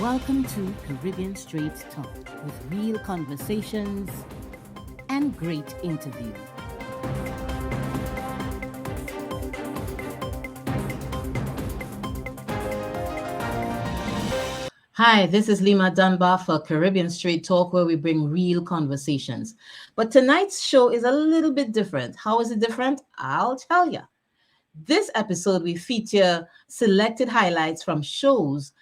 Welcome to Caribbean Straight Talk with real conversations and great interviews. Hi, this is Lima Dunbar for Caribbean Straight Talk, where we bring real conversations. But tonight's show is a little bit different. How is it different? I'll tell you. This episode, we feature selected highlights from shows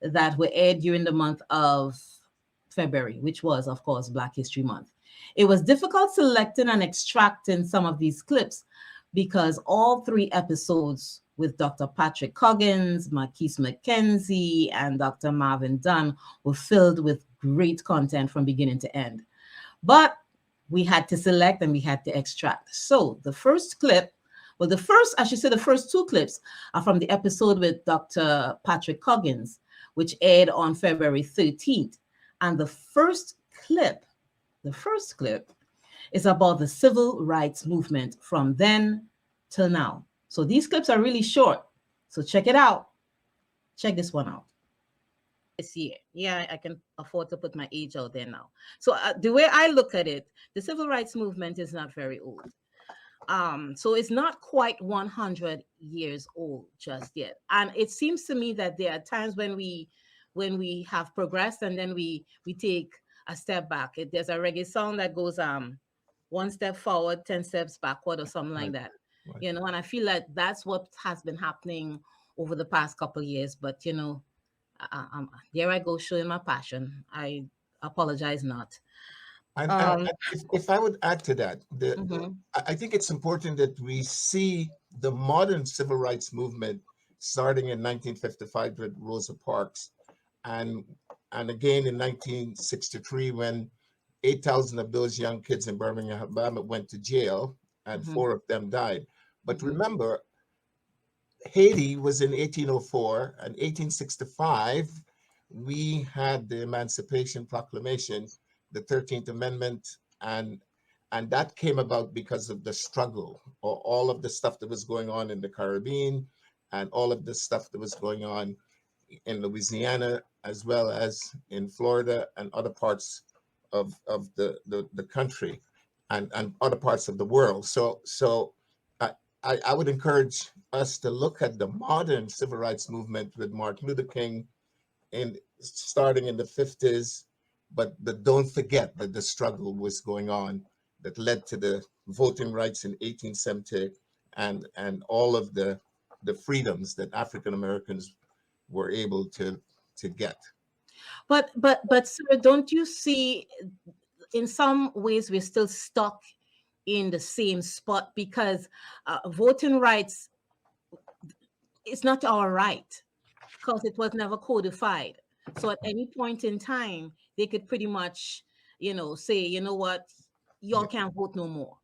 that were aired during the month of February, which was, of course, Black History Month. It was difficult selecting and extracting some of these clips because all three episodes with Dr. Patrick Coggins, Marquise McKenzie, and Dr. Marvin Dunn were filled with great content from beginning to end. But we had to select and we had to extract. So the first clip, well, I should say the first two clips are from the episode with Dr. Patrick Coggins, which aired on February 13th. And the first clip is about the civil rights movement from then till now. So these clips are really short. So check it out. Check this one out. This year. Yeah, I can afford to put my age out there now. So the way I look at it, the civil rights movement is not very old. So it's not quite 100 years old just yet. And it seems to me that there are times when we have progressed and then we take a step back. There's a reggae song that goes one step forward, 10 steps backward, or something like that. Right. And I feel like that's what has been happening over the past couple of years. But there I go showing my passion. I apologize not. And if I would add to that, I think it's important that we see the modern civil rights movement starting in 1955 with Rosa Parks, and again in 1963 when 8,000 of those young kids in Birmingham, Alabama went to jail and 4 of them died. But remember, Haiti was in 1804 and 1865 we had the Emancipation Proclamation, the 13th Amendment, and that came about because of the struggle, or all of the stuff that was going on in the Caribbean and all of the stuff that was going on in Louisiana, as well as in Florida and other parts of the country and other parts of the world. So I would encourage us to look at the modern civil rights movement with Martin Luther King starting in the 50s, but don't forget that the struggle was going on that led to the voting rights in 1870 and all of the freedoms that African Americans were able to get. But sir, don't you see in some ways we're still stuck in the same spot because voting rights is not our right because it was never codified. So at any point in time, they could pretty much, say, you know what, y'all can't vote no more.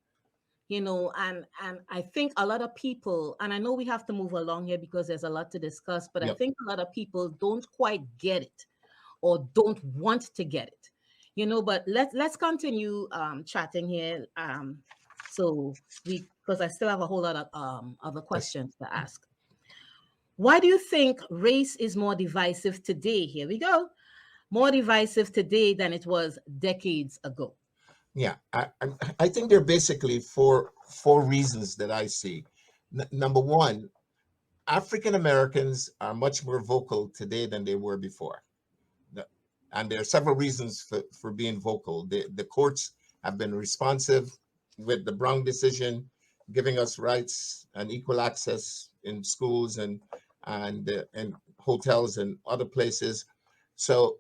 And I think a lot of people, and I know we have to move along here because there's a lot to discuss, but I think a lot of people don't quite get it or don't want to get it. But let's continue chatting here. So because I still have a whole lot of other questions to ask. Why do you think race is more divisive today? Here we go. More divisive today than it was decades ago. Yeah, I think there are basically four reasons that I see. Number one, African Americans are much more vocal today than they were before. And there are several reasons for being vocal. The courts have been responsive with the Brown decision, giving us rights and equal access in schools and hotels and other places. So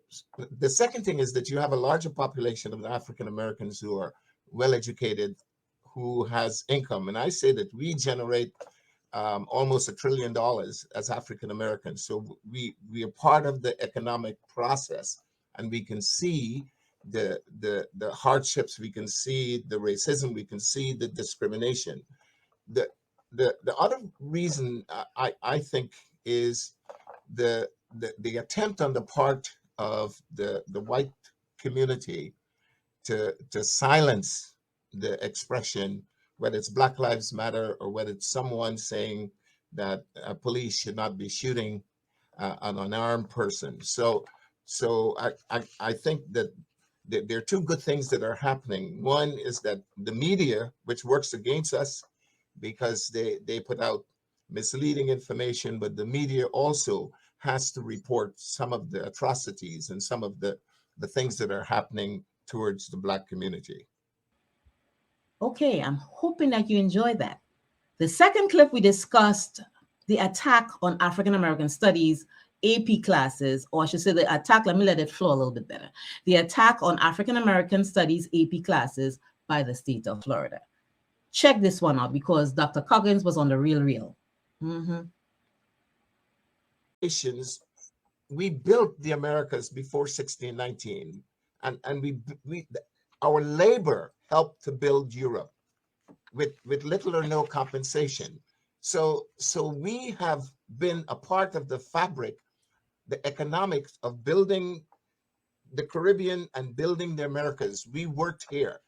the second thing is that you have a larger population of African Americans who are well educated, who has income. And I say that we generate almost $1 trillion as African Americans. So we are part of the economic process, and we can see the hardships, we can see the racism, we can see the discrimination. The other reason I think is the attempt on the part of the white community to silence the expression, whether it's Black Lives Matter or whether it's someone saying that police should not be shooting an unarmed person. So So I think that there are two good things that are happening. One is that the media, which works against us because they put out misleading information, but the media also has to report some of the atrocities and some of the things that are happening towards the Black community. Okay, I'm hoping that you enjoyed that. The second clip, we discussed the attack on African American Studies AP classes, or I should say the attack, let me let it flow a little bit better. The attack on African American Studies AP classes by the state of Florida. Check this one out because Dr. Coggins was on the real. We built the Americas before 1619, and our labor helped to build Europe with little or no compensation. So we have been a part of the fabric, the economics of building the Caribbean and building the Americas. We worked here.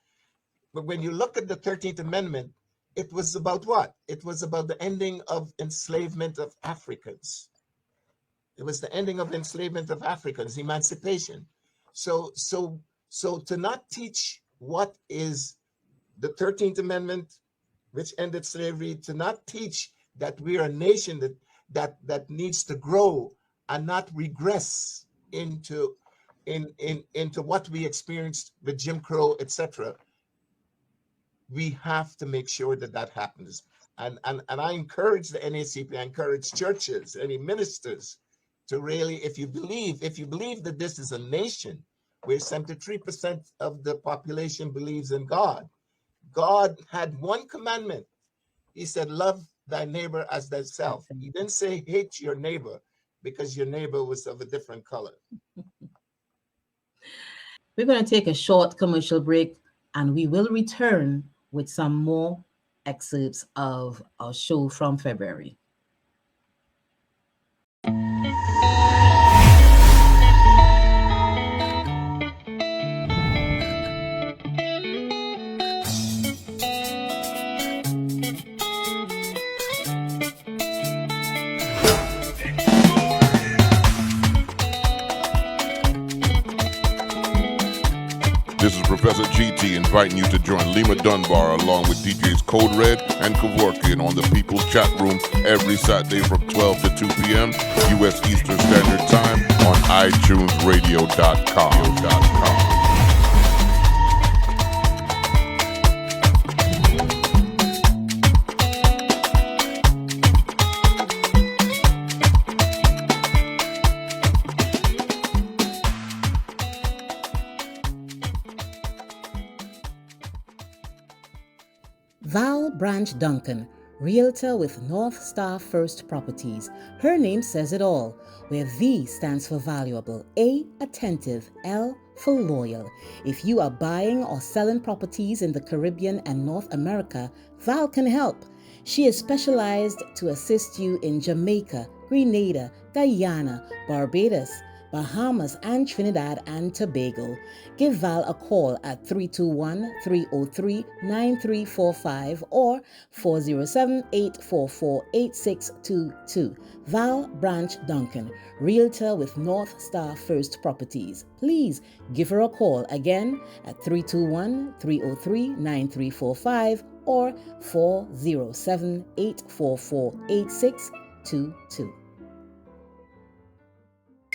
But when you look at the 13th Amendment, it was about what? It was about the ending of enslavement of Africans. It was the ending of enslavement of Africans, emancipation. So to not teach what is the 13th Amendment, which ended slavery, to not teach that we are a nation that needs to grow and not regress into what we experienced with Jim Crow, etc. We have to make sure that happens. And I encourage the NAACP, I encourage churches, any ministers, to really, if you believe that this is a nation where 73% of the population believes in God, God had one commandment. He said, love thy neighbor as thyself. He didn't say hate your neighbor because your neighbor was of a different color. We're going to take a short commercial break and we will return with some more excerpts of our show from February. This is Professor GT inviting you to join Lima Dunbar along with DJs Code Red and Kevorkian on the People's Chat Room every Saturday from 12 to 2 p.m. U.S. Eastern Standard Time on iTunesRadio.com. Val Branch Duncan, Realtor with North Star First Properties. Her name says it all, where V stands for valuable, A, attentive, L for loyal. If you are buying or selling properties in the Caribbean and North America, Val can help. She is specialized to assist you in Jamaica, Grenada, Guyana, Barbados, Bahamas, and Trinidad and Tobago. Give Val a call at 321-303-9345 or 407-844-8622. Val Branch Duncan, Realtor with North Star First Properties. Please give her a call again at 321-303-9345 or 407-844-8622.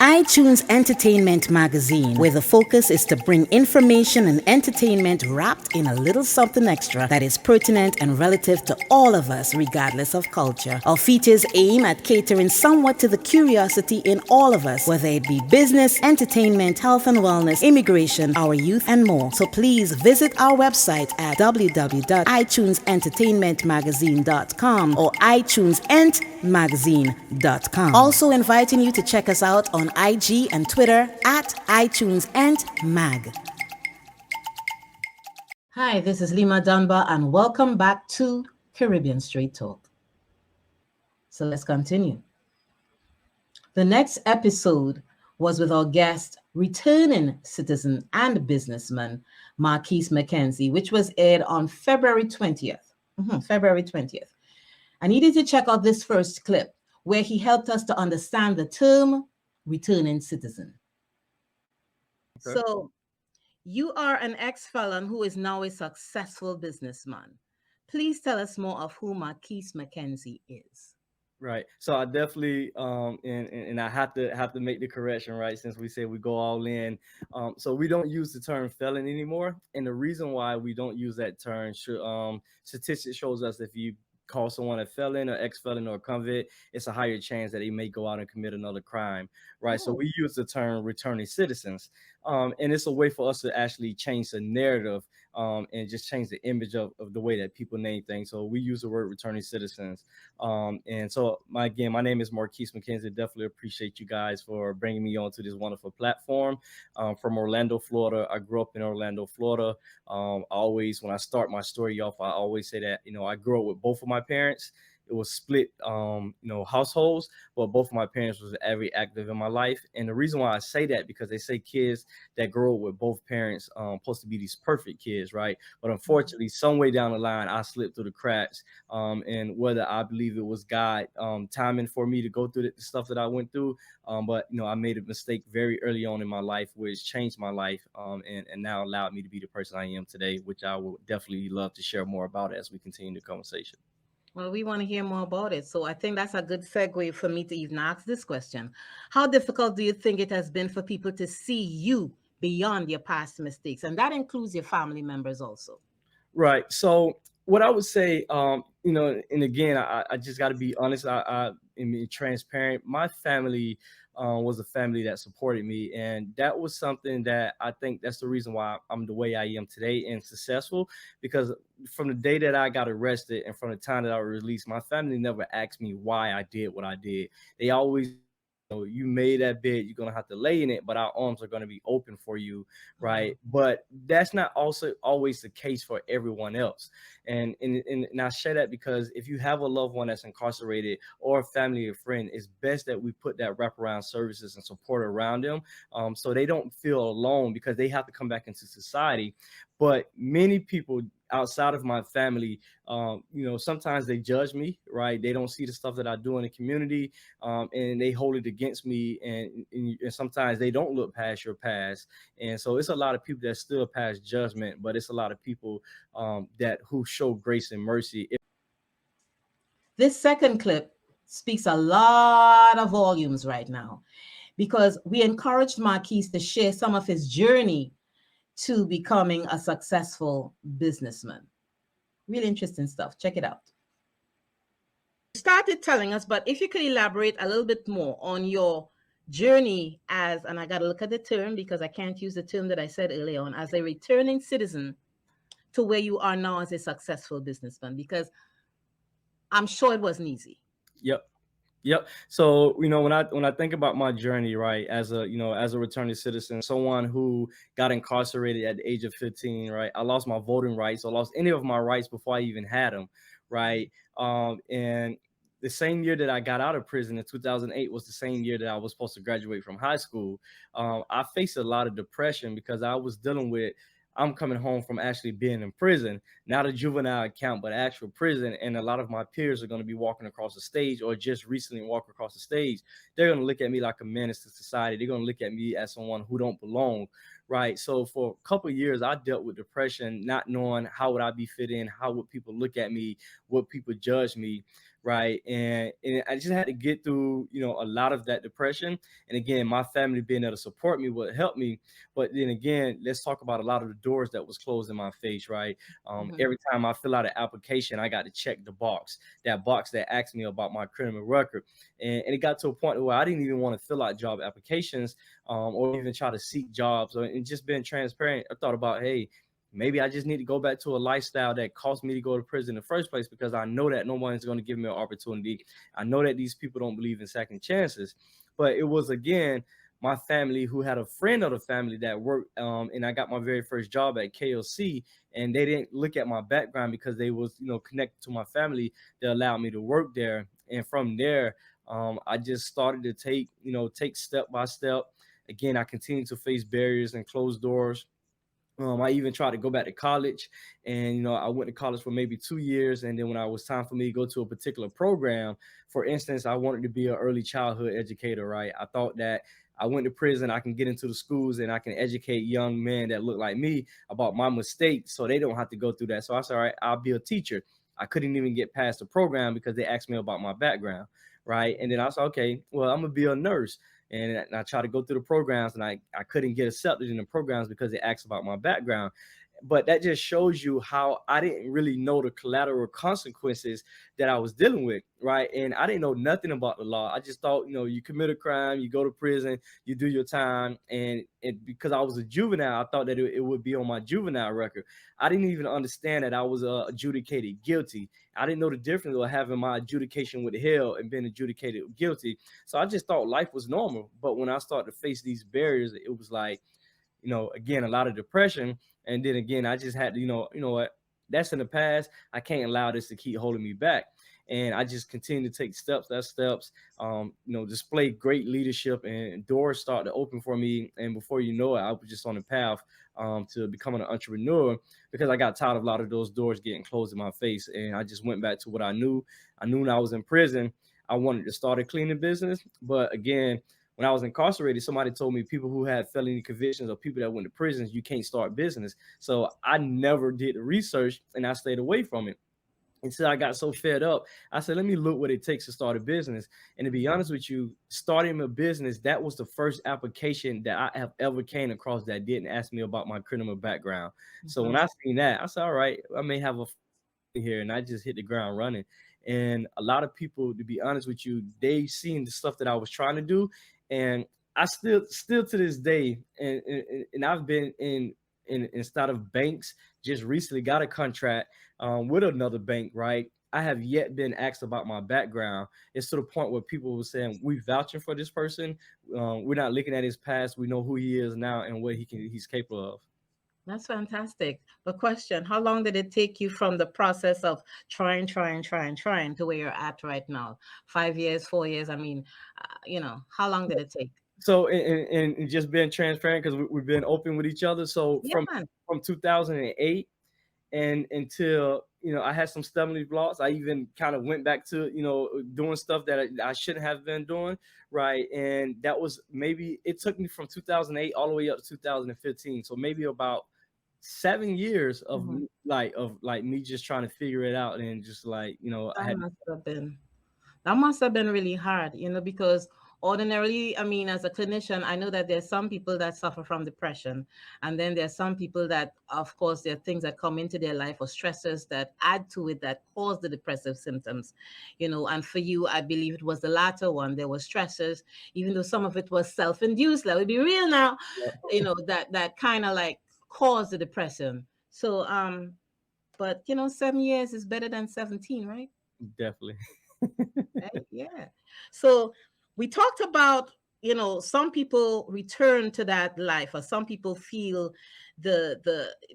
iTunes Entertainment Magazine, where the focus is to bring information and entertainment wrapped in a little something extra that is pertinent and relative to all of us, regardless of culture. Our features aim at catering somewhat to the curiosity in all of us, whether it be business, entertainment, health and wellness, immigration, our youth, and more. So please visit our website at www.itunesentertainmentmagazine.com or itunesentmagazine.com. Also inviting you to check us out on IG and Twitter at iTunesEntMag. Hi, this is Lima Dunbar, and welcome back to Caribbean Straight Talk. So let's continue. The next episode was with our guest, returning citizen and businessman, Marquise McKenzie, which was aired on February 20th. February 20th. I needed to check out this first clip where he helped us to understand the term returning citizen. Okay. So you are an ex-felon who is now a successful businessman. Please tell us more of who Marquise McKenzie is. Right. So I definitely and I have to make the correction, right? Since we say we go all in. So we don't use the term felon anymore. And the reason why we don't use that term, statistics shows us if you call someone a felon or ex-felon or a convict, it's a higher chance that they may go out and commit another crime, right? So Oh. we use the term returning citizens. And it's a way for us to actually change the narrative and just change the image of the way that people name things. So we use the word returning citizens. And so my name is Marquise McKenzie. Definitely appreciate you guys for bringing me onto this wonderful platform. From Orlando, Florida. I grew up in Orlando, Florida. When I start my story off, I always say that, I grew up with both of my parents. It was split, households, but both of my parents was very active in my life. And the reason why I say that, because they say kids that grow up with both parents supposed to be these perfect kids, right? But unfortunately, some way down the line, I slipped through the cracks. And whether I believe it was God timing for me to go through the stuff that I went through, but I made a mistake very early on in my life, which changed my life, and now allowed me to be the person I am today, which I would definitely love to share more about as we continue the conversation. Well, we want to hear more about it. So I think that's a good segue for me to even ask this question. How difficult do you think it has been for people to see you beyond your past mistakes? And that includes your family members also. Right. So what I would say, and again, I just got to be honest. I am transparent. My family was a family that supported me, and that was something that I think that's the reason why I'm the way I am today and successful. Because from the day that I got arrested and from the time that I was released, my family never asked me why I did what I did. They always, you made that bed, you're gonna have to lay in it, but our arms are gonna be open for you, right? But that's not also always the case for everyone else. And I share that because if you have a loved one that's incarcerated or a family or friend, it's best that we put that wraparound services and support around them, so they don't feel alone, because they have to come back into society. But many people outside of my family, sometimes they judge me, right? They don't see the stuff that I do in the community, and they hold it against me. And sometimes they don't look past your past. And so it's a lot of people that still pass judgment, but it's a lot of people that who show grace and mercy. This second clip speaks a lot of volumes right now, because we encouraged Marquise to share some of his journey to becoming a successful businessman. Really interesting stuff. Check it out. You started telling us, but if you could elaborate a little bit more on your journey as, and I got to look at the term because I can't use the term that I said earlier on, as a returning citizen to where you are now as a successful businessman, because I'm sure it wasn't easy. Yep. So, when I think about my journey, right, as a returning citizen, someone who got incarcerated at the age of 15, right, I lost my voting rights. I lost any of my rights before I even had them, right? And the same year that I got out of prison in 2008 was the same year that I was supposed to graduate from high school. I faced a lot of depression because I was dealing with, I'm coming home from actually being in prison, not a juvenile account, but actual prison. And a lot of my peers are going to be walking across the stage, or just recently walk across the stage. They're going to look at me like a menace to society. They're going to look at me as someone who don't belong, right? So for a couple of years, I dealt with depression, not knowing how would I be fit in, how would people look at me, what people judge me, right? And I just had to get through, a lot of that depression. And again, my family being able to support me would help me. But then again, let's talk about a lot of the doors that was closed in my face, right? Every time I fill out an application, I got to check the box, that box that asked me about my criminal record. And it got to a point where I didn't even want to fill out job applications, or even try to seek jobs, and just being transparent. I thought about, hey, maybe I just need to go back to a lifestyle that cost me to go to prison in the first place, because I know that no one's going to give me an opportunity. I know that these people don't believe in second chances. But it was, again, my family who had a friend of the family that worked, and I got my very first job at KLC, and they didn't look at my background because they was, connected to my family. They allowed me to work there. And from there, I just started to take step by step. Again, I continued to face barriers and closed doors. I even tried to go back to college, and I went to college for maybe 2 years, and then when I was time for me to go to a particular program, for instance, I wanted to be an early childhood educator, right? I thought that I went to prison, I can get into the schools and I can educate young men that look like me about my mistakes, so they don't have to go through that. So I said, all right, I'll be a teacher. I couldn't even get past the program because they asked me about my background, right? And then I said, okay, well, I'm gonna be a nurse. And I tried to go through the programs, and I couldn't get accepted in the programs because they asked about my background. But that just shows you how I didn't really know the collateral consequences that I was dealing with, right? And I didn't know nothing about the law. I just thought, you commit a crime, you go to prison, you do your time. And because I was a juvenile, I thought that it would be on my juvenile record. I didn't even understand that I was adjudicated guilty. I didn't know the difference of having my adjudication with hell and being adjudicated guilty. So I just thought life was normal. But when I started to face these barriers, it was like, again, a lot of depression. And then again, I just had to, you know what, that's in the past. I can't allow this to keep holding me back. And I just continue to take steps, display great leadership, and doors start to open for me. And before you know it, I was just on the path to becoming an entrepreneur, because I got tired of a lot of those doors getting closed in my face. And I just went back to what I knew. I knew when I was in prison, I wanted to start a cleaning business. But again, when I was incarcerated, somebody told me people who had felony convictions or people that went to prisons, you can't start business. So I never did the research, and I stayed away from it until I got so fed up. I said, let me look what it takes to start a business. And to be honest with you, starting a business, that was the first application that I have ever came across that didn't ask me about my criminal background. Mm-hmm. So when I seen that, I said, all right, I may have a here, and I just hit the ground running. And a lot of people, to be honest with you, they seen the stuff that I was trying to do. And I still to this day, and I've been instead of banks, just recently got a contract with another bank, right? I have yet been asked about my background. It's to the point where people were saying, we vouching for this person. We're not looking at his past. We know who he is now and what he's capable of. That's fantastic. But question, how long did it take you from the process of trying to where you're at right now? 5 years, 4 years? I mean, how long did it take? So, and just being transparent, because we've been open with each other. So from 2008 and until, I had some stumbling blocks. I even kind of went back to, doing stuff that I shouldn't have been doing. Right. And that was it took me from 2008 all the way up to 2015. So maybe about 7 years of mm-hmm. me just trying to figure it out, and just that must have been really hard, because ordinarily, I mean, as a clinician, I know that there's some people that suffer from depression, and then there's some people that, of course, there are things that come into their life or stressors that add to it that cause the depressive symptoms, and for you, I believe it was the latter one. There were stressors, even though some of it was self-induced. Let me be real now, yeah. that kind of like caused the depression. So, but 7 years is better than 17, right? Definitely. Right? Yeah. So we talked about, some people return to that life, or some people feel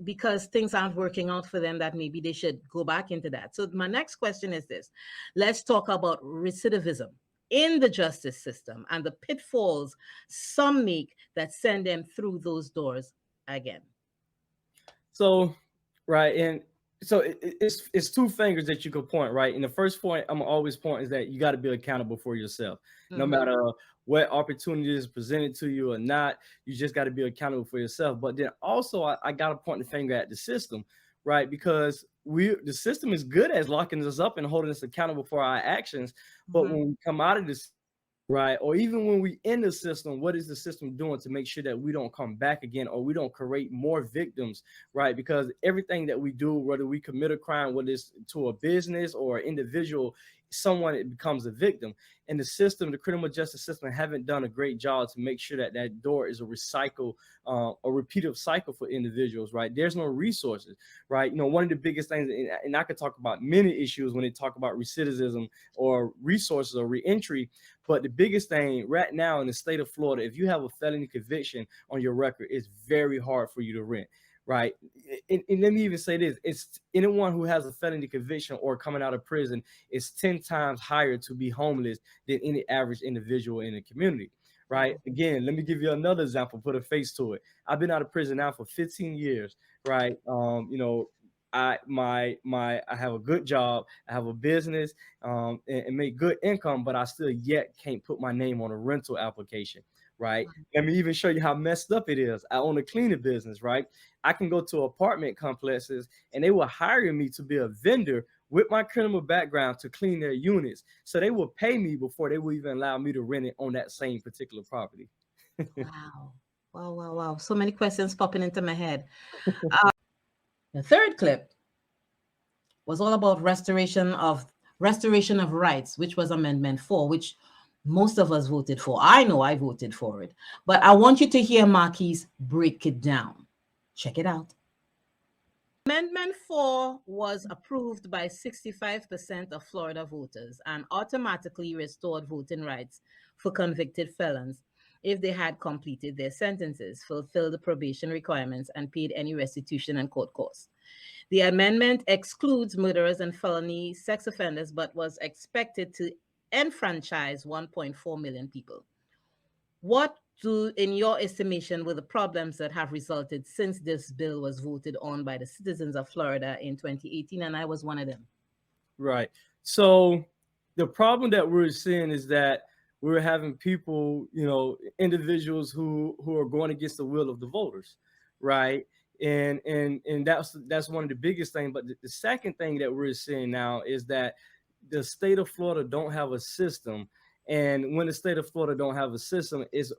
because things aren't working out for them, that maybe they should go back into that. So my next question is this. Let's talk about recidivism in the justice system and the pitfalls some make that send them through those doors again. So, right. And so it's two fingers that you could point, right? And the first point I'm always point is that you got to be accountable for yourself. Mm-hmm. No matter what opportunity is presented to you or not, you just got to be accountable for yourself. But then also I got to point the finger at the system, right? Because the system is good at locking us up and holding us accountable for our actions. But mm-hmm. when we come out of this, right, or even when we in the system, what is the system doing to make sure that we don't come back again, or we don't create more victims, right? Because everything that we do, whether we commit a crime, whether it's to a business or an individual, someone it becomes a victim. And the system, the criminal justice system, haven't done a great job to make sure that that door is a repeated cycle for individuals, right? There's no resources, right? One of the biggest things, and I could talk about many issues when they talk about recidivism or resources or reentry, but the biggest thing right now in the state of Florida, if you have a felony conviction on your record, it's very hard for you to rent. Right. And let me even say this. It's anyone who has a felony conviction or coming out of prison is 10 times higher to be homeless than any average individual in the community. right? Again, let me give you another example, put a face to it. I've been out of prison now for 15 years, right? You know, I have a good job, I have a business, and make good income, but I still yet can't put my name on a rental application, right? Let me even show you how messed up it is. I own a cleaning business, right? I can go to apartment complexes and they will hire me to be a vendor with my criminal background to clean their units. So they will pay me before they will even allow me to rent it on that same particular property. Wow. Wow, wow, wow. So many questions popping into my head. The third clip was all about restoration of rights, which was Amendment 4, which most of us voted for. I know I voted for it, but I want you to hear Marquise break it down. Check it out. Amendment 4 was approved by 65% of Florida voters and automatically restored voting rights for convicted felons if they had completed their sentences, fulfilled the probation requirements, and paid any restitution and court costs. The amendment excludes murderers and felony sex offenders, but was expected to enfranchise 1.4 million people. What in your estimation, were the problems that have resulted since this bill was voted on by the citizens of Florida in 2018? And I was one of them. Right. So the problem that we're seeing is that we're having people, you know, individuals who are going against the will of the voters, right? And that's one of the biggest things. But the second thing that we're seeing now is that the state of Florida don't have a system. And when the state of Florida don't have a system, is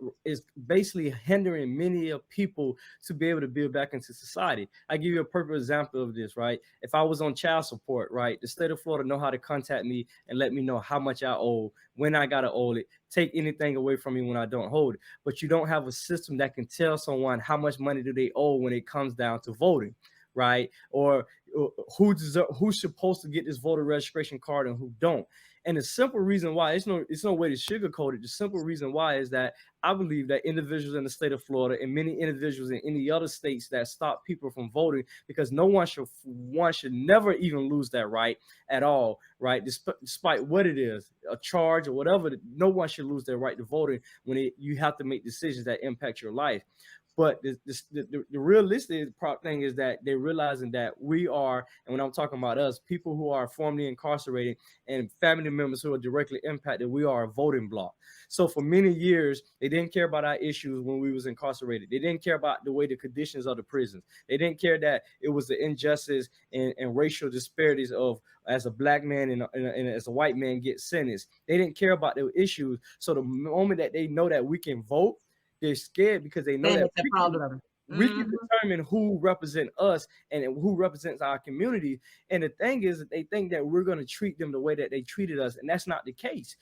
basically hindering many of people to be able to build back into society. I give you a perfect example of this, right? If I was on child support, right, the state of Florida know how to contact me and let me know how much I owe, when I gotta owe it, take anything away from me when I don't hold it. But you don't have a system that can tell someone how much money do they owe when it comes down to voting, right? Or who's supposed to get this voter registration card and who don't. And the simple reason why, it's no way to sugarcoat it. The simple reason why is that I believe that individuals in the state of Florida and many individuals in any other states that stop people from voting, because no one should never even lose that right at all, right? Despite what it is, a charge or whatever, no one should lose their right to voting when you have to make decisions that impact your life. But the realistic thing is that they're realizing that we are, and when I'm talking about us, people who are formerly incarcerated and family members who are directly impacted, we are a voting bloc. So for many years, they didn't care about our issues when we was incarcerated. They didn't care about the way the conditions of the prisons. They didn't care that it was the injustice and racial disparities of as a black man and as a white man get sentenced. They didn't care about the issues. So the moment that they know that we can vote, they're scared because they know that we can determine who represents us and who represents our community. And the thing is that they think that we're going to treat them the way that they treated us. And that's not the case.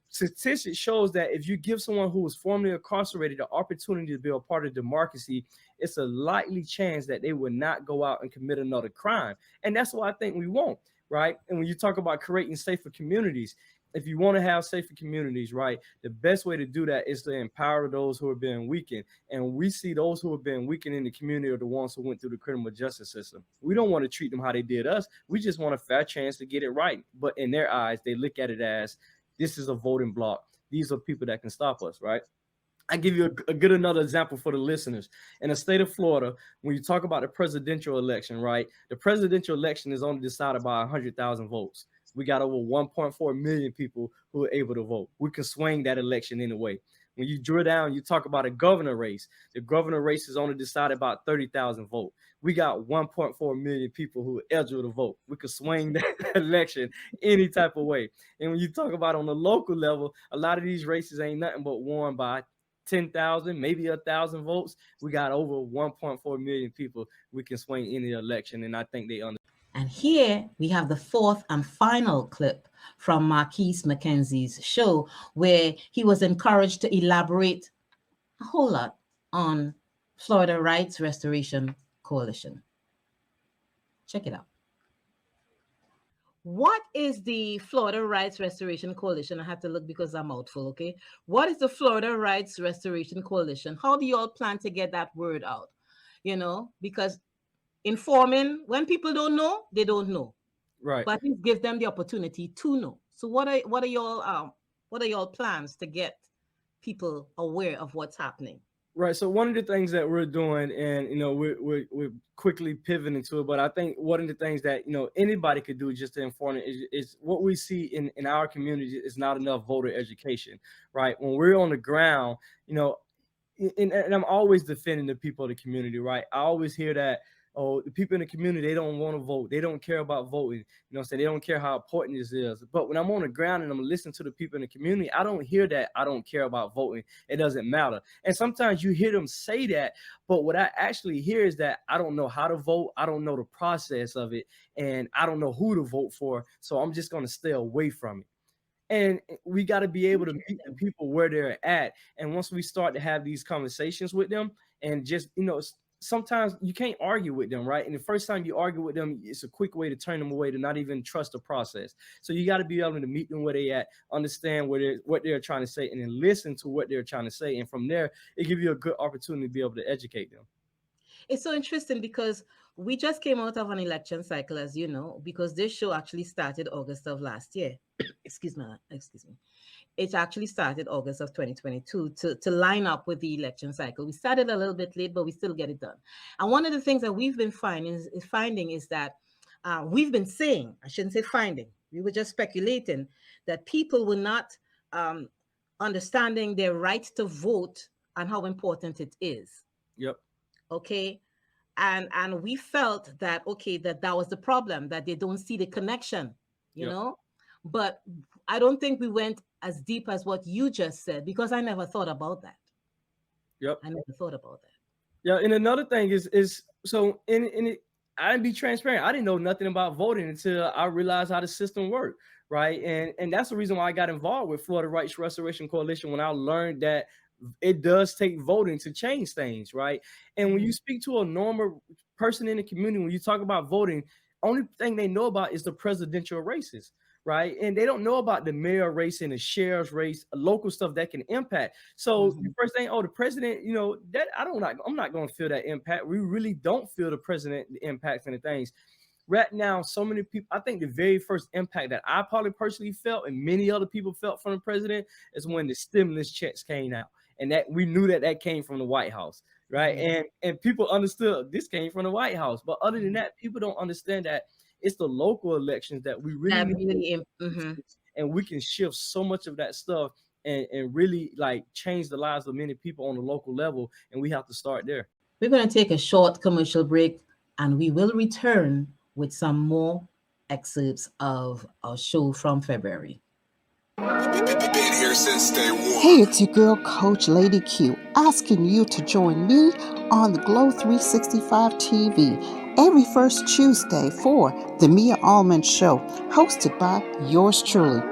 Statistics shows that if you give someone who was formerly incarcerated the opportunity to be a part of democracy, it's a likely chance that they would not go out and commit another crime. And that's what I think we want, right? And when you talk about creating safer communities, if you want to have safer communities, right, the best way to do that is to empower those who are being weakened. And we see those who have been weakened in the community are the ones who went through the criminal justice system. We don't want to treat them how they did us. We just want a fair chance to get it right. But in their eyes, they look at it as this is a voting bloc. These are people that can stop us, right? I give you another example for the listeners. In the state of Florida, when you talk about the presidential election, right, the presidential election is only decided by 100,000 votes. We got over 1.4 million people who are able to vote. We can swing that election anyway. When you drill down, you talk about a governor race. The governor race is only decided by 30,000 votes. We got 1.4 million people who are eligible to vote. We can swing that election any type of way. And when you talk about on the local level, a lot of these races ain't nothing but won by 10,000, maybe 1,000 votes. We got over 1.4 million people. We can swing any election, and I think they understand. And here we have the fourth and final clip from Marquise McKenzie's show, where he was encouraged to elaborate a whole lot on Florida Rights Restoration Coalition. Check it out. What is the Florida Rights Restoration Coalition? I have to look because I'm outful, okay? What is the Florida Rights Restoration Coalition? How do you all plan to get that word out? You know, because informing, when people don't know, they don't know, right? But it gives them the opportunity to know. So what are y'all plans to get people aware of what's happening? Right. So one of the things that we're doing, and we're quickly pivoting to it, but I think one of the things that anybody could do just to inform it is what we see in our community is not enough voter education. Right. When we're on the ground, and I'm always defending the people of the community. Right. I always hear that, oh, the people in the community, they don't want to vote. They don't care about voting. They don't care how important this is. But when I'm on the ground and I'm listening to the people in the community, I don't hear that I don't care about voting. It doesn't matter. And sometimes you hear them say that, but what I actually hear is that I don't know how to vote. I don't know the process of it, and I don't know who to vote for. So I'm just going to stay away from it. And we got to be able to meet the people where they're at. And once we start to have these conversations with them and just, sometimes you can't argue with them, right? And the first time you argue with them, it's a quick way to turn them away, to not even trust the process. So you got to be able to meet them where they at, understand what they're trying to say, and then listen to what they're trying to say. And from there, it gives you a good opportunity to be able to educate them. It's so interesting because we just came out of an election cycle, as you know, because this show actually started August of last year. Excuse me. It actually started August of 2022 to line up with the election cycle. We started a little bit late, but we still get it done. And one of the things that we've been finding is that we've been saying, I shouldn't say finding, we were just speculating that people were not understanding their right to vote and how important it is. Yep. Okay. And we felt that, okay, that was the problem, that they don't see the connection, you know, but I don't think we went as deep as what you just said, because I never thought about that. Yep. I never thought about that. Yeah. And another thing is so I'd be transparent. I didn't know nothing about voting until I realized how the system worked. Right. And that's the reason why I got involved with Florida Rights Restoration Coalition, when I learned that it does take voting to change things. Right. And when you speak to a normal person in the community, when you talk about voting, only thing they know about is the presidential races. Right. And they don't know about the mayor race and the sheriff's race, local stuff that can impact. So the first thing, the president, that I'm not going to feel that impact. We really don't feel the president impacts and the things. Right now, so many people, I think the very first impact that I probably personally felt, and many other people felt from the president, is when the stimulus checks came out. And that we knew that came from the White House. Right. And people understood this came from the White House. But other than that, people don't understand that it's the local elections that we really and we can shift so much of that stuff and really like change the lives of many people on the local level. And we have to start there. We're going to take a short commercial break, and we will return with some more excerpts of our show from February. Been here since day one. Hey, it's your girl, Coach Lady Q, asking you to join me on the Glow 365 TV every first Tuesday for the Mia Almond Show, hosted by yours truly,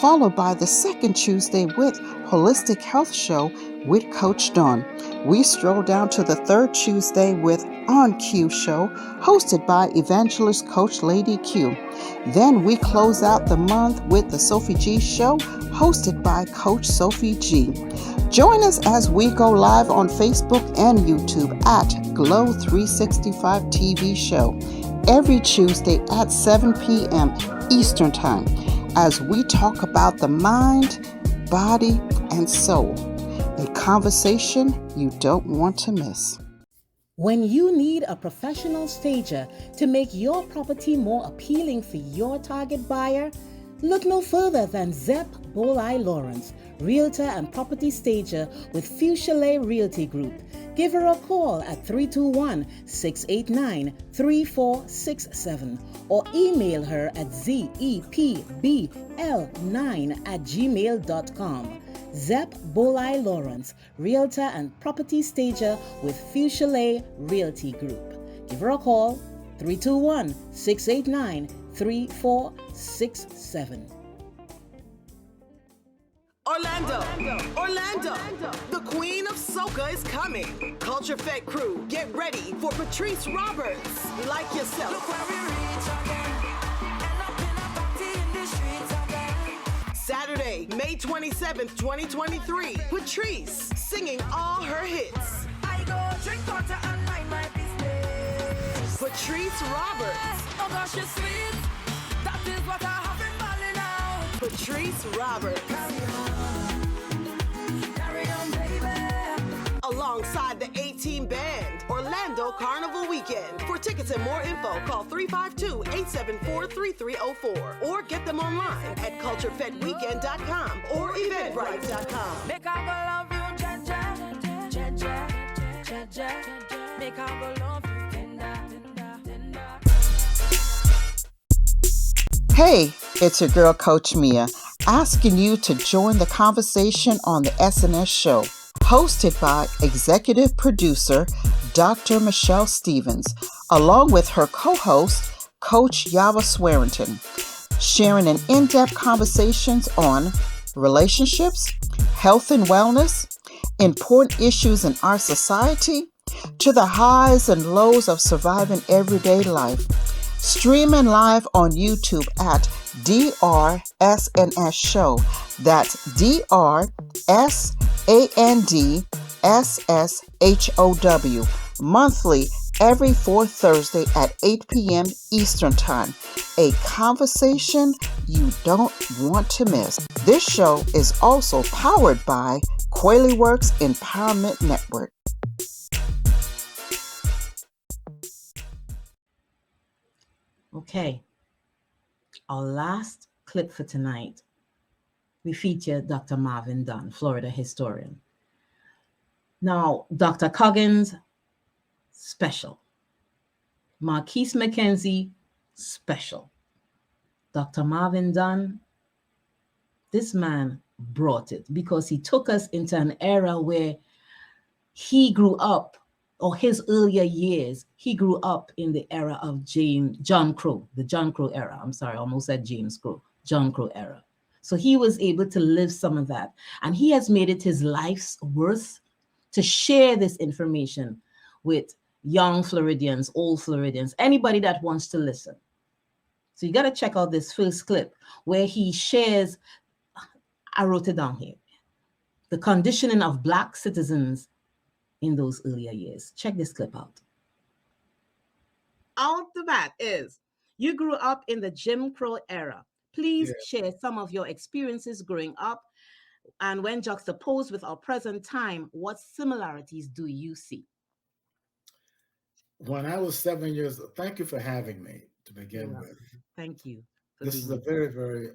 followed by the second Tuesday with Holistic Health Show with Coach Dawn. We stroll down to the third Tuesday with On Q Show, hosted by Evangelist Coach Lady Q. Then we close out the month with the Sophie G Show, hosted by Coach Sophie G. Join us as we go live on Facebook and YouTube at Glow 365 TV Show every Tuesday at 7 p.m. Eastern Time as we talk about the mind, body, and soul. A conversation you don't want to miss. When you need a professional stager to make your property more appealing for your target buyer, look no further than Zep Bolai Lawrence, Realtor and Property Stager with Fuchsia Realty Group. Give her a call at 321-689-3467 or email her at zepbl9@gmail.com. Zep Bolai Lawrence, Realtor and Property Stager with Fuchsia Realty Group. Give her a call, 321-689-3467. Orlando, the queen of soca is coming. Culture Fed crew, get ready for Patrice Roberts, Like Yourself. Look where we reach again. End up in a party in the streets again. Saturday, May 27th, 2023. Patrice singing all her hits. I go drink water and mind my business. Patrice Roberts. Oh gosh, you're sweet. That is what I have been balling out. Patrice Roberts. Carry on. alongside the A-Team Band. Orlando Carnival Weekend. For tickets and more info, call 352-874-3304 or get them online at culturefedweekend.com or eventbrite.com. Make I go love you, Jaja, Jaja, Jaja. Make I go love you, tender, tender, tender. Hey, it's your girl, Coach Mia, asking you to join the conversation on the SNS show, hosted by executive producer Dr. Michelle Stevens, along with her co-host, Coach Yava Swearington, sharing an in-depth conversations on relationships, health and wellness, important issues in our society, to the highs and lows of surviving everyday life. Streaming live on YouTube at DRSNS Show. That's DRSANDSSHOW. Monthly, every fourth Thursday at 8 p.m. Eastern Time. A conversation you don't want to miss. This show is also powered by Quayle Works Empowerment Network. Okay, our last clip for tonight, we feature Dr. Marvin Dunn, Florida historian. Now, Dr. Coggins, special. Marquise McKenzie, special. Dr. Marvin Dunn, this man brought it because he took us into an era where he grew up, or his earlier years, he grew up in the era of John Crow, the John Crow era. I'm sorry, I almost said James Crow, John Crow era. So he was able to live some of that. And he has made it his life's worth to share this information with young Floridians, old Floridians, anybody that wants to listen. So you got to check out this first clip where he shares, I wrote it down here, the conditioning of Black citizens in those earlier years. Check this clip out. Out the bat is, you grew up in the Jim Crow era. Please share some of your experiences growing up, and when juxtaposed with our present time, what similarities do you see? When I was 7 years old, thank you for having me to begin with. Thank you. This is a very, very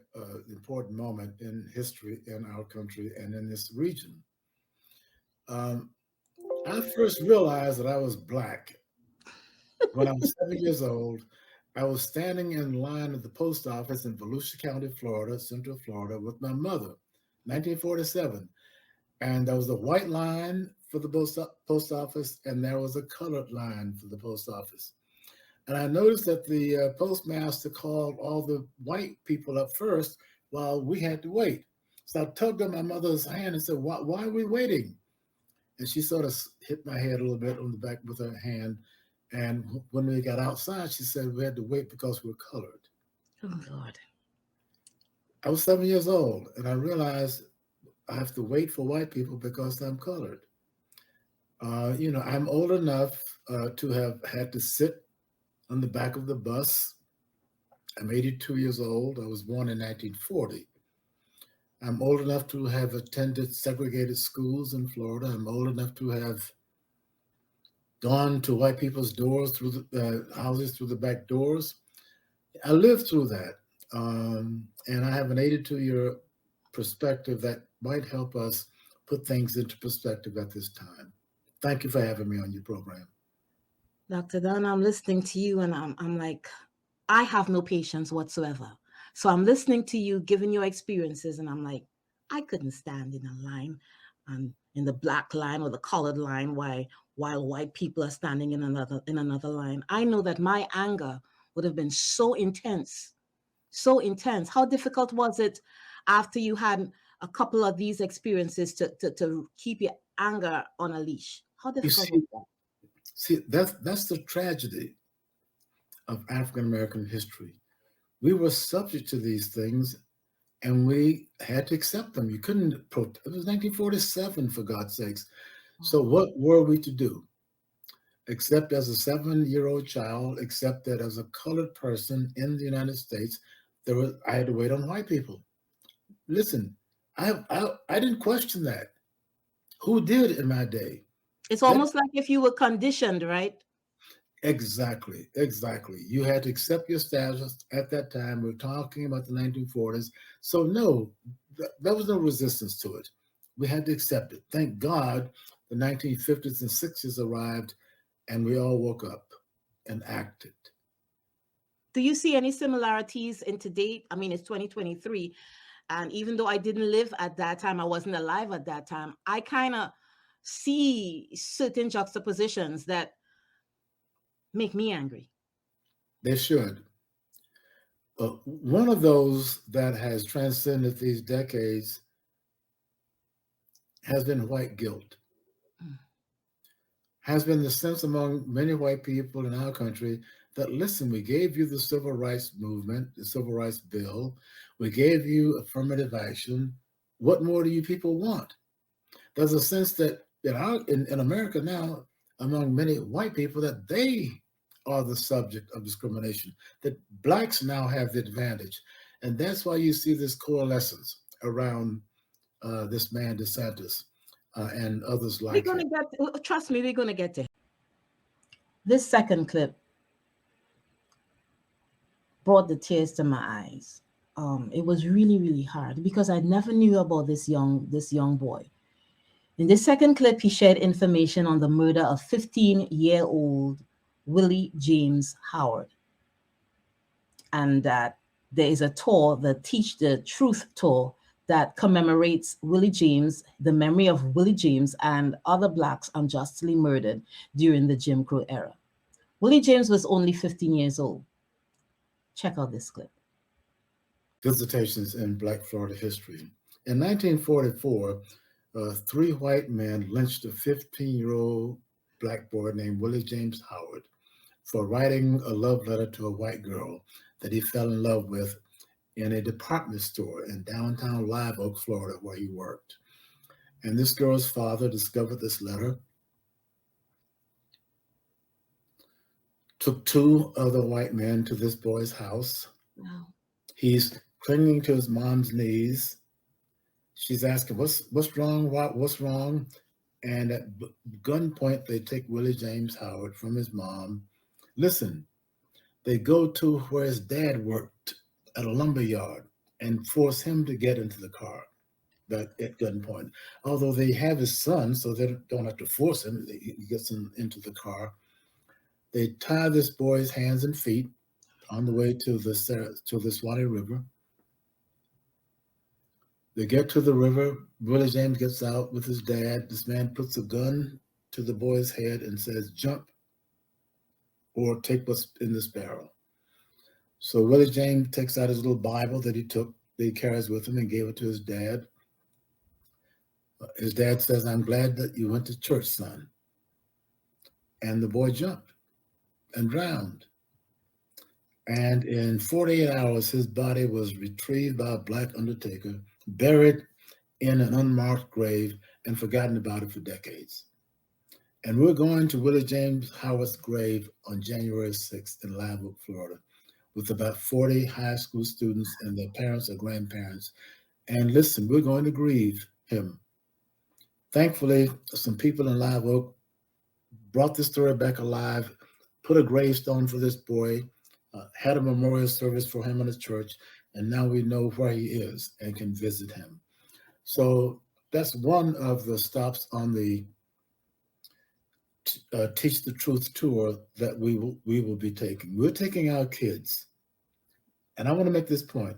important moment in history in our country and in this region. I first realized that I was Black when I was 7 years old. I was standing in line at the post office in Volusia County, Florida, Central Florida, with my mother, 1947. And there was a white line for the post office, and there was a colored line for the post office. And I noticed that the postmaster called all the white people up first while we had to wait. So I tugged on my mother's hand and said, why are we waiting? And she sort of hit my head a little bit on the back with her hand. And when we got outside, she said we had to wait because we were colored. Oh, Lord. I was 7 years old, and I realized I have to wait for white people because I'm colored. I'm old enough to have had to sit on the back of the bus. I'm 82 years old. I was born in 1940. I'm old enough to have attended segregated schools in Florida. I'm old enough to have gone to white people's doors, through the houses, through the back doors. I lived through that. And I have an 82-year perspective that might help us put things into perspective at this time. Thank you for having me on your program. Dr. Dunn, I'm listening to you and I'm like, I have no patience whatsoever. So I'm listening to you, giving your experiences, and I'm like, I couldn't stand in a line, in the Black line or the colored line, while white people are standing in another line. I know that my anger would have been so intense. How difficult was it after you had a couple of these experiences to keep your anger on a leash? How difficult was that? See, that's the tragedy of African American history. We were subject to these things, and we had to accept them. You couldn't protest. It was 1947, for God's sakes. So what were we to do? Except as a 7-year-old child, except that as a colored person in the United States, I had to wait on white people. Listen, I didn't question that. Who did in my day? It's almost like if you were conditioned, right? Exactly. You had to accept your status at that time. We're talking about the 1940s. So no, there was no resistance to it. We had to accept it. Thank God the 1950s and 60s arrived and we all woke up and acted. Do you see any similarities in today? I mean, it's 2023. And even though I didn't live at that time, I wasn't alive at that time, I kind of see certain juxtapositions that make me angry. They should. One of those that has transcended these decades has been white guilt. Has been the sense among many white people in our country that, listen, we gave you the civil rights movement, the civil rights bill, we gave you affirmative action. What more do you people want? There's a sense that in America now, among many white people, that they are the subject of discrimination, that blacks now have the advantage. And that's why you see this coalescence around this man DeSantis and others like him. Trust me, we're going to get to him. This second clip brought the tears to my eyes. It was really, really hard because I never knew about this young boy. In this second clip, he shared information on the murder of 15-year-old Willie James Howard, and that there is a tour, the Teach the Truth tour, that commemorates Willie James, the memory of Willie James and other blacks unjustly murdered during the Jim Crow era. Willie James was only 15 years old. Check out this clip. Visitations in Black Florida history. In 1944, 3 white men lynched a 15-year-old black boy named Willie James Howard for writing a love letter to a white girl that he fell in love with in a department store in downtown Live Oak, Florida, where he worked. And this girl's father discovered this letter, took 2 other white men to this boy's house. Wow. He's clinging to his mom's knees. She's asking, what's wrong? What's wrong? And at gunpoint, they take Willie James Howard from his mom. Listen, they go to where his dad worked at a lumber yard and force him to get into the car at gunpoint. Although they have his son, so they don't have to force him. He gets him into the car. They tie this boy's hands and feet on the way to the Suwannee River. They get to the river. Willie James gets out with his dad. This man puts a gun to the boy's head and says, jump or take what's in this barrel. So Willie James takes out his little Bible that he carries with him and gave it to his dad. His dad says, I'm glad that you went to church, son. And the boy jumped and drowned. And in 48 hours, his body was retrieved by a black undertaker, buried in an unmarked grave, and forgotten about it for decades. And we're going to Willie James Howard's grave on January 6th in Live Oak, Florida, with about 40 high school students and their parents or grandparents. And listen, we're going to grieve him. Thankfully, some people in Live Oak brought this story back alive, put a gravestone for this boy, had a memorial service for him in the church, and now we know where he is and can visit him. So that's one of the stops on the Teach the Truth tour that we will be taking. We're taking our kids, and I want to make this point,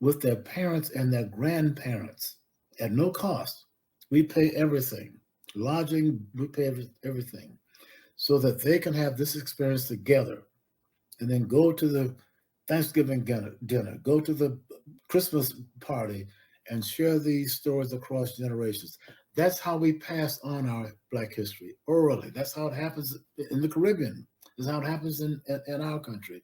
with their parents and their grandparents at no cost. We pay everything. Lodging, we pay everything, so that they can have this experience together and then go to the Thanksgiving dinner, go to the Christmas party, and share these stories across generations. That's how we pass on our Black history orally. That's how it happens in the Caribbean. That's how it happens in our country.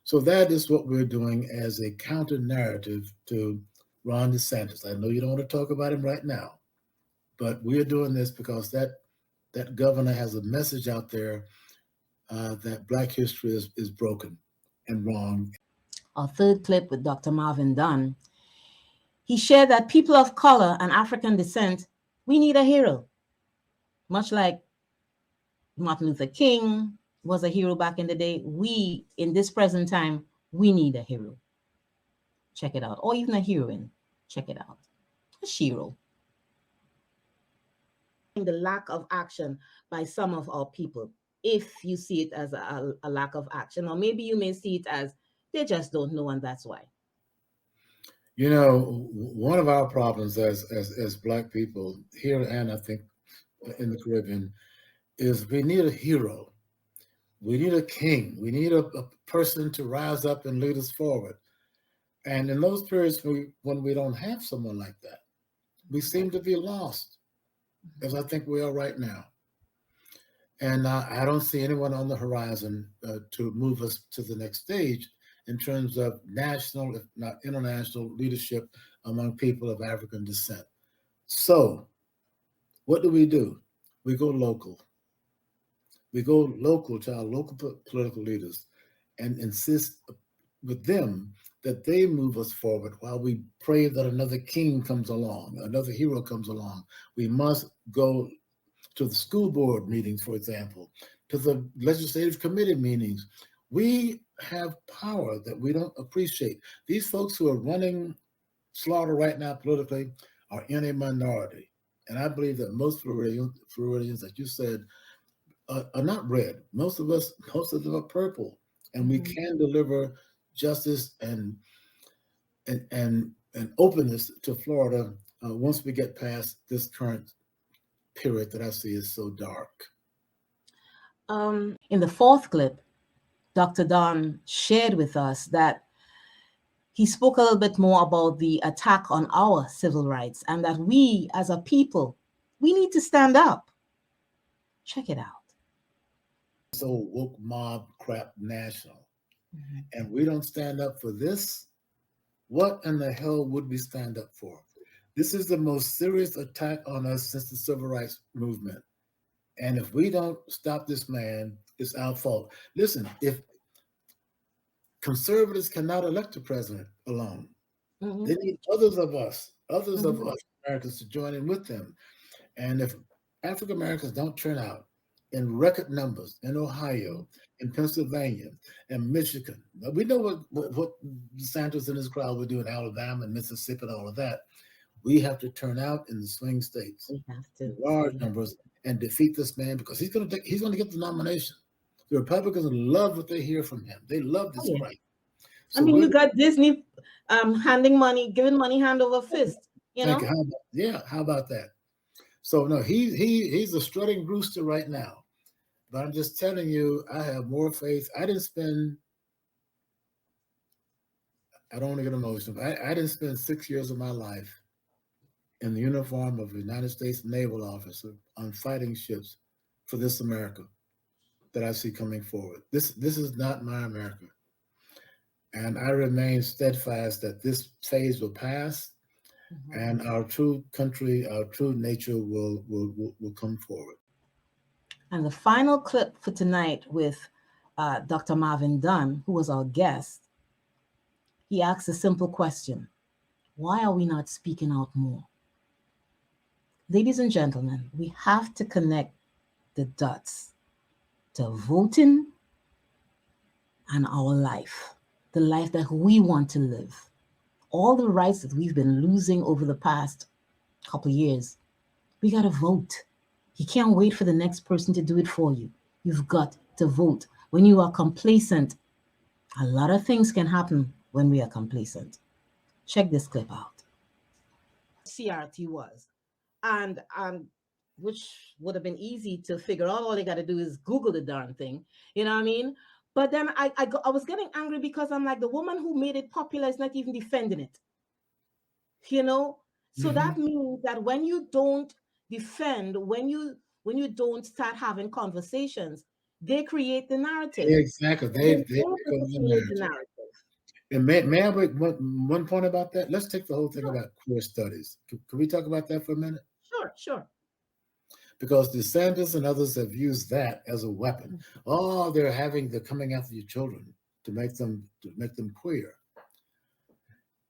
So that is what we're doing as a counter narrative to Ron DeSantis. I know you don't want to talk about him right now, but we're doing this because that governor has a message out there that Black history is broken and wrong. Our third clip with Dr. Marvin Dunn, he shared that people of color and African descent, we need a hero, much like Martin Luther King was a hero back in the day. We, in this present time, we need a hero. Check it out. Or even a heroine. Check it out. A hero. The lack of action by some of our people, if you see it as a lack of action, or maybe you may see it as they just don't know, and that's why. You know, one of our problems as Black people here, and I think in the Caribbean, is we need a hero. We need a king. We need a person to rise up and lead us forward. And in those periods when we don't have someone like that, we seem to be lost, as I think we are right now. And I don't see anyone on the horizon to move us to the next stage in terms of national, if not international, leadership among people of African descent. So what do? We go local. We go local to our local political leaders and insist with them that they move us forward while we pray that another king comes along, another hero comes along. We must go to the school board meetings, for example, to the legislative committee meetings. We have power that we don't appreciate. These folks who are running slaughter right now politically are in a minority. And I believe that most Floridians, that you said, are not red. Most of them are purple. And we can deliver justice and openness to Florida once we get past this current period that I see is so dark. In the fourth clip, Dr. Don shared with us that he spoke a little bit more about the attack on our civil rights, and that we as a people, we need to stand up. Check it out. So woke mob crap national. And we don't stand up for this, what in the hell would we stand up for? This is the most serious attack on us since the civil rights movement. And if we don't stop this man, it's our fault. Listen, if conservatives cannot elect a president alone, they need others of us Americans to join in with them. And if African Americans don't turn out in record numbers in Ohio, in Pennsylvania, and Michigan, we know what DeSantis and his crowd will do in Alabama and Mississippi and all of that. We have to turn out in the swing states, in large numbers, and defeat this man, because he's going to get the nomination. The Republicans love what they hear from him. They love this fight. So I mean, you got Disney handing money, giving money hand over fist. You know? How about that? So no, he's a strutting rooster right now. But I'm just telling you, I have more faith. I don't want to get emotional, but I didn't spend 6 years of my life in the uniform of a United States naval officer on fighting ships for this America that I see coming forward. This is not my America. And I remain steadfast that this phase will pass, and our true country, our true nature will come forward. And the final clip for tonight with Dr. Marvin Dunn, who was our guest, he asked a simple question: why are we not speaking out more? Ladies and gentlemen, we have to connect the dots to voting and our life, the life that we want to live. All the rights that we've been losing over the past couple of years, we got to vote. You can't wait for the next person to do it for you. You've got to vote. When you are complacent, a lot of things can happen when we are complacent. Check this clip out. CRT was, and which would have been easy to figure out. All they got to do is Google the darn thing. You know what I mean? But then I was getting angry because I'm like, the woman who made it popular is not even defending it. You know? So that means that when you don't defend, when you don't start having conversations, they create the narrative. Exactly. They create the narrative. And may I make one point about that? Let's take the whole thing about queer studies. Can we talk about that for a minute? Sure. Because DeSantis and others have used that as a weapon. Oh, they're coming after your children to make them queer.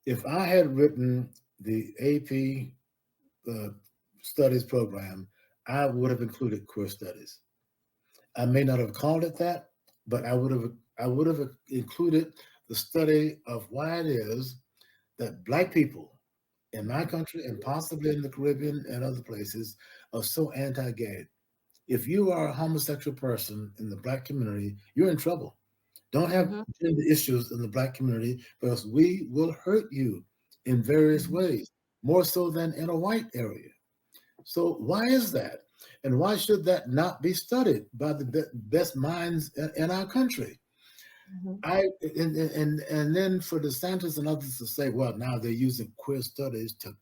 If I had written the AP studies program, I would have included queer studies. I may not have called it that, but I would have included the study of why it is that Black people in my country and possibly in the Caribbean and other places are so anti-gay. If you are a homosexual person in the Black community, you're in trouble. Don't have gender issues in the Black community because we will hurt you in various ways, more so than in a white area. So why is that? And why should that not be studied by the best minds in our country? And then for DeSantis and others to say, well, now they're using queer studies to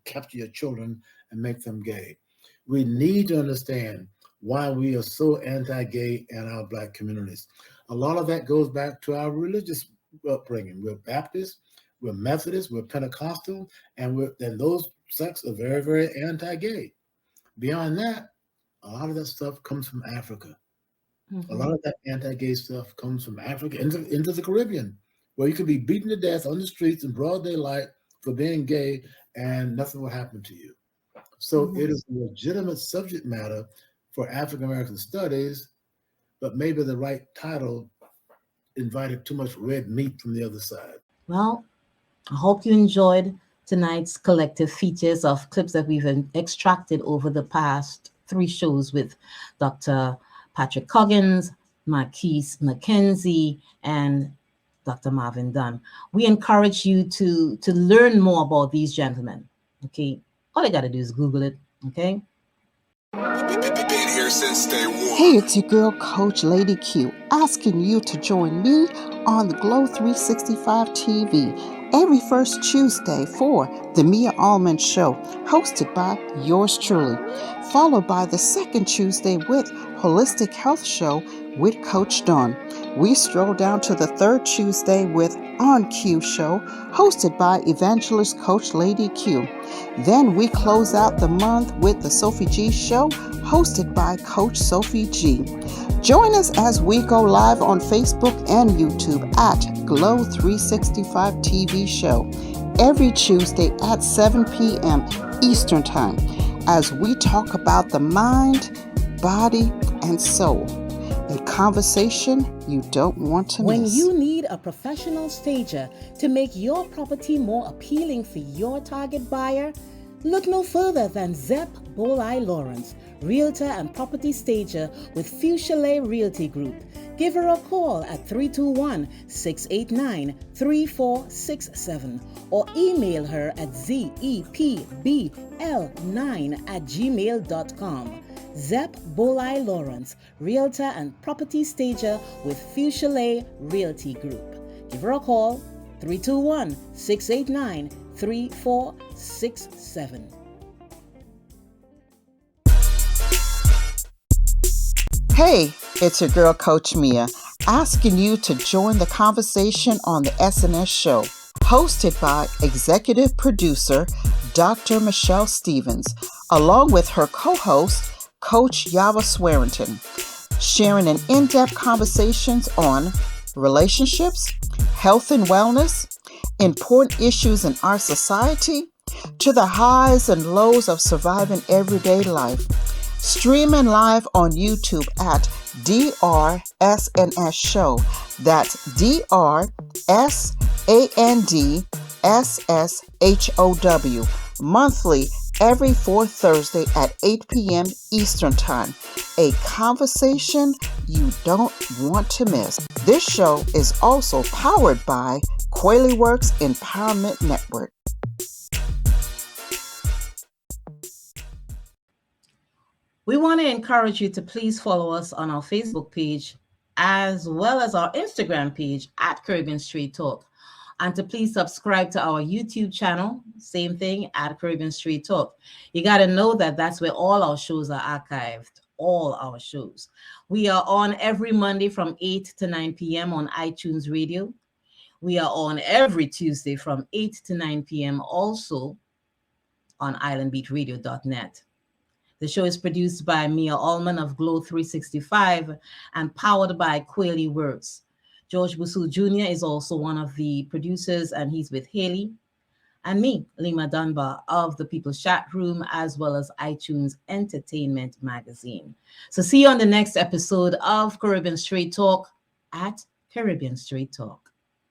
capture your children and make them gay. We need to understand why we are so anti-gay in our Black communities. A lot of that goes back to our religious upbringing. We're Baptist, we're Methodist, we're Pentecostal, and those sects are very, very anti-gay. Beyond that, a lot of that stuff comes from Africa. A lot of that anti-gay stuff comes from Africa into the Caribbean, where you can be beaten to death on the streets in broad daylight for being gay, and nothing will happen to you. So it is a legitimate subject matter for African American studies, but maybe the right title invited too much red meat from the other side. Well, I hope you enjoyed tonight's collective features of clips that we've extracted over the past 3 shows with Dr. Patrick Coggins, Marquise McKenzie, and Dr. Marvin Dunn. We encourage you to learn more about these gentlemen. Okay, all you got to do is Google it. Okay. Been here since day one. Hey, it's your girl, Coach Lady Q, asking you to join me on the Glow 365 TV every first Tuesday for the Mia Allman Show, hosted by yours truly, followed by the second Tuesday with Holistic Health Show with Coach Dawn. We stroll down to the third Tuesday with On Q Show, hosted by Evangelist Coach Lady Q. Then we close out the month with the Sophie G Show, hosted by Coach Sophie G. Join us as we go live on Facebook and YouTube at Glow 365 TV Show every Tuesday at 7 p.m. Eastern Time as we talk about the mind, body, and soul. A conversation you don't want to When miss. you need a professional stager to make your property more appealing for your target buyer, look no further than Zep Bolai Lawrence, realtor and property stager with Fuchsia Realty Group. Give her a call at 321-689-3467 or email her at zepbl9@gmail.com. Zep Bolai Lawrence, realtor and property stager with Fuchsia Realty Group. Give her a call, 321-689-3467. Hey, it's your girl, Coach Mia, asking you to join the conversation on the SNS Show, hosted by executive producer Dr. Michelle Stevens, along with her co-host, Coach Yava Swearington, sharing an in-depth conversations on relationships, health and wellness, important issues in our society, to the highs and lows of surviving everyday life. Streaming live on YouTube at DRSNS Show. That's DRSANDSSHOW. Monthly, every 4th Thursday at 8 p.m. Eastern Time. A conversation you don't want to miss. This show is also powered by Quayle Works Empowerment Network. We want to encourage you to please follow us on our Facebook page as well as our Instagram page at Caribbean Street Talk. And to please subscribe to our YouTube channel, same thing, at Caribbean Street Talk. You got to know that that's where all our shows are archived, all our shows. We are on every Monday from 8 to 9 p.m. on iTunes Radio. We are on every Tuesday from 8 to 9 p.m. also on islandbeatradio.net. The show is produced by Mia Allman of Glow 365 and powered by Quayle Works. George Busul Jr. is also one of the producers, and he's with Haley. and me, Lima Dunbar of the People's Chat Room, as well as iTunes Entertainment Magazine. So see you on the next episode of Caribbean Straight Talk at Caribbean Straight Talk.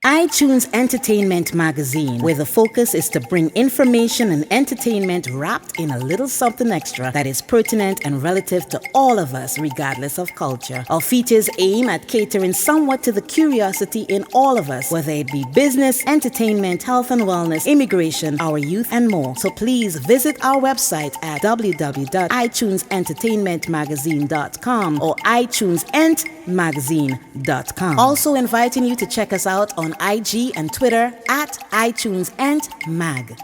iTunes Entertainment Magazine, where the focus is to bring information and entertainment wrapped in a little something extra that is pertinent and relative to all of us, regardless of culture. Our features aim at catering somewhat to the curiosity in all of us, whether it be business, entertainment, health and wellness, immigration, our youth, and more. So please visit our website at www.itunesentertainmentmagazine.com or itunesentmagazine.com. Also inviting you to check us out on IG and Twitter at iTunesEntMag.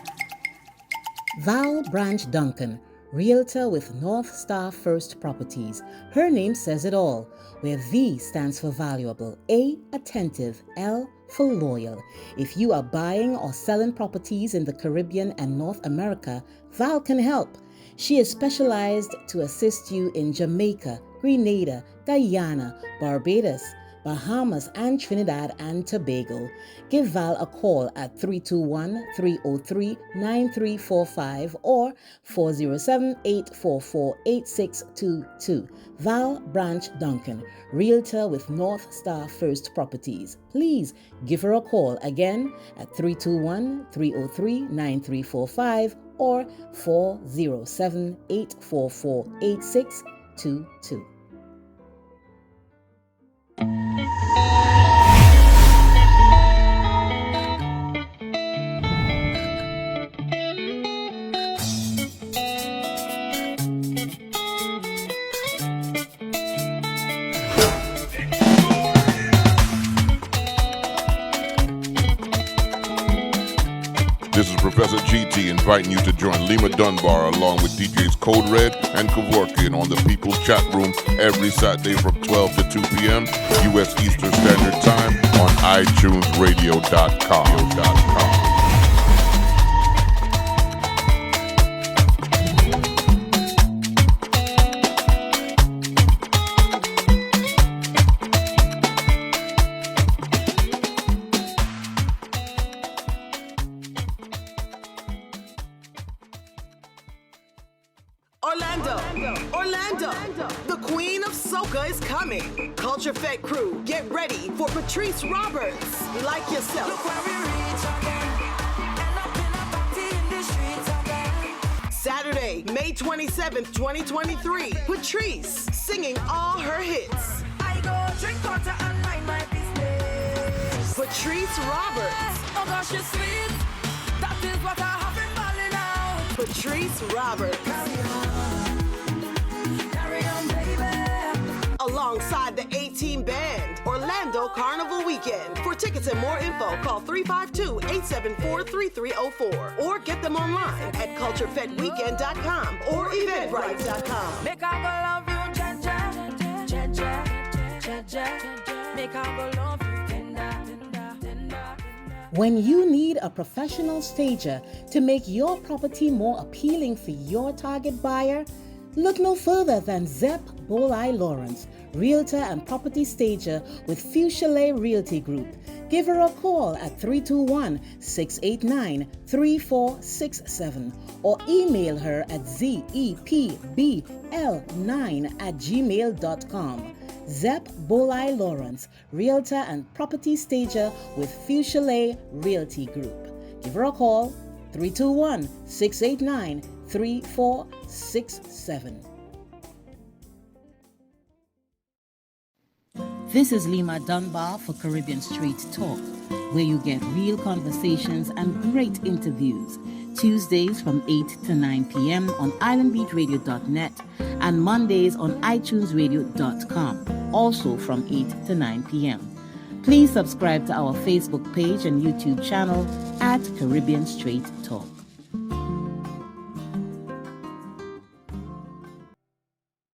Val Branch Duncan, Realtor with North Star First Properties. Her name says it all, where V stands for valuable, A, attentive, L for loyal. If you are buying or selling properties in the Caribbean and North America, Val can help. She is specialized to assist you in Jamaica, Grenada, Guyana, Barbados, Bahamas, and Trinidad and Tobago. Give Val a call at 321-303-9345 or 407-844-8622. Val Branch Duncan, Realtor with North Star First Properties. Please give her a call again at 321-303-9345 or 407-844-8622. This is Professor GT inviting you to join Lima Dunbar along with DJs Code Red and Kevorkian on the People's Chat Room every Saturday from 12 to 2 p.m. U.S. Eastern Standard Time on iTunesRadio.com. Orlando, the queen of soca is coming. Culture Fed crew, get ready for Patrice Roberts, Like Yourself. Look where we reach again. End up in a party in the streets again. Saturday, May 27th, 2023. Patrice singing all her hits. I go drink water and mind my business. Patrice Roberts. Oh gosh, you're sweet. That is what I have been balling out. Patrice Roberts. Carry on, baby. Alongside the A-Team Band, Orlando Carnival Weekend. For tickets and more info, call 352-874-3304 or get them online at culturefedweekend.com or eventbrite.com. Make I go love you, Jaja, Jaja, Jaja. Make I go love you, tender, tender, tender. When you need a professional stager to make your property more appealing for your target buyer, look no further than Zep Bolai Lawrence, Realtor and Property Stager with Fuchsia Realty Group. Give her a call at 321-689-3467 or email her at zepbl9@gmail.com. Zep Bolai Lawrence, Realtor and Property Stager with Fuchsia Realty Group. Give her a call, 321-689-3467. This is Lima Dunbar for Caribbean Straight Talk, where you get real conversations and great interviews. Tuesdays from 8 to 9 p.m. on islandbeatradio.net and Mondays on itunesradio.com, also from 8 to 9 p.m. Please subscribe to our Facebook page and YouTube channel at Caribbean Straight Talk.